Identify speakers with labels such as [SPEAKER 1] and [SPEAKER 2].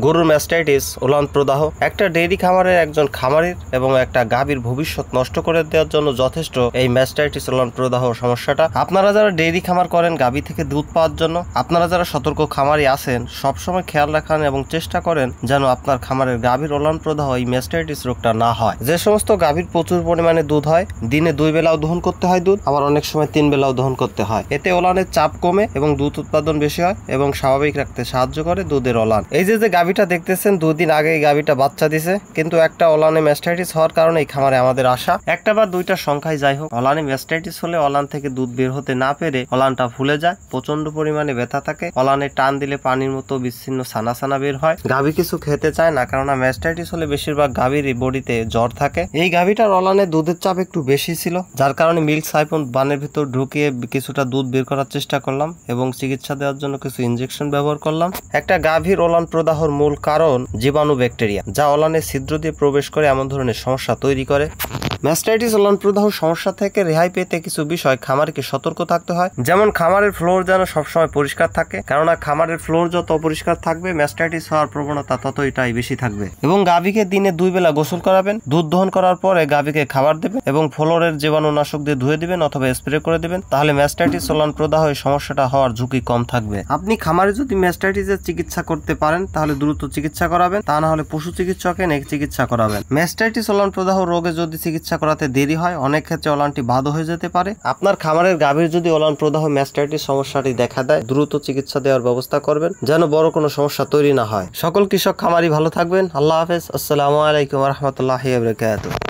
[SPEAKER 1] গরুর ম্যাস্টাইটিস, ওলান প্রদাহ একটা ডেইরি খামারের একজন খামারির এবং একটা গাভীর ভবিষ্যৎ নষ্ট করে দেওয়ার জন্য যথেষ্ট এই ম্যাস্টাইটিস ওলান প্রদাহ সমস্যাটা। আপনারা যারা ডেইরি খামার করেন গাভী থেকে দুধ পাওয়ার জন্য, আপনারা যারা সতর্ক খামারি আছেন সবসময় খেয়াল রাখান এবং চেষ্টা করেন যেন আপনার খামারের গাভীর ওলান প্রদাহ এই ম্যাস্টাইটিস রোগটা না হয়। যে সমস্ত গাভীর প্রচুর পরিমাণে দুধ হয়, দিনে 2 বেলাও দহন করতে হয় দুধ, আবার অনেক সময় 3 বেলাও দহন করতে হয়। এতে ওলানের চাপ কমে এবং দুধ উৎপাদন বেশি হয় এবং স্বাভাবিক রাখতে সাহায্য করে দুধের ওলান। এই যে গাভীটা দেখতেছেন 2 দিন আগে এই গাভীটা বাচ্চা দিছে, কিন্তু একটা ওলানে ম্যাস্টাইটিস হওয়ার কারণে এই খামারে আমাদের আসা। একটা বা দুইটা সংখ্যায় যাই হোক, ওলানে ম্যাস্টাইটিস হলে ওলান থেকে দুধ বের হতে না পেরে ওলানটা ফুলে যায়, প্রচন্ড পরিমাণে ব্যথা থাকে, ওলানে টান দিলে পানির মতো বিচ্ছিন্ন ছানা ছানা বের হয়, গাভী কিছু খেতে চায় না। কারণ ম্যাস্টাইটিস হলে বেশিরভাগ গাভীর বডিতে জ্বর থাকে। এই গাভীটার ওলানে দুধের চাপ একটু বেশি ছিল, যার কারণে মিল্ক সাইফন বানের ভিতর ঢুকিয়ে কিছুটা দুধ বের করার চেষ্টা করলাম এবং চিকিৎসা দেওয়ার জন্য কিছু ইনজেকশন ব্যবহার করলাম। একটা গাভীর ওলান প্রদাহর মূল কারণ জীবাণু ব্যাকটেরিয়া, যা ওলানের ছিদ্র দিয়ে প্রবেশ করে এমন ধরনের সমস্যা তৈরি করে। ম্যাস্টাইটিস ওলান প্রদাহ সমস্যা থেকে রেহাই পেতে কিছু বিষয় খামারকে সতর্ক থাকতে হয়। যেমন খামারের ফ্লোর যেন সবসময় পরিষ্কার থাকে, কেননা খামারের ফ্লোর যত অপরিষ্কার থাকবে ম্যাস্টাইটিস হওয়ার প্রবণতা ততটাই বেশি থাকবে। এবং গাভীকে দিনে 2 বেলা গোসল করাবেন, দুধ দহন করার পরে গাভীকে খাবার দেবেন এবং ফ্লোরের জীবাণুনাশক দিয়ে ধুয়ে দিবেন অথবা স্প্রে করে দিবেন, তাহলে ম্যাস্টাইটিস ওলান প্রদাহ এই সমস্যাটা হওয়ার ঝুঁকি কম থাকবে। আপনি খামারে যদি ম্যাস্টাইটিসের চিকিৎসা করতে পারেন তাহলে দ্রুত চিকিৎসা করাবেন, তা না হলে পশু চিকিৎসকে নিয়ে চিকিৎসা করাবেন। ম্যাস্টাইটিস ওলান প্রদাহ রোগে যদি চিকিৎসা করাতে দেরি হয়, অনেক ক্ষেত্রে ওলানটি বাদ হয়ে যেতে পারে। আপনার খামারের গাভীর যদি ওলান প্রদাহ ম্যাস্টাইটিস সমস্যাটি দেখা দেয়, দ্রুত চিকিৎসা দেওয়ার ব্যবস্থা করবেন যেন বড় কোনো সমস্যা তৈরি না হয়। সকল কৃষক খামারি ভালো থাকবেন। আল্লাহ হাফেজ। আসসালামু আলাইকুম ওয়া রাহমাতুল্লাহি ওয়া বারাকাতুহু।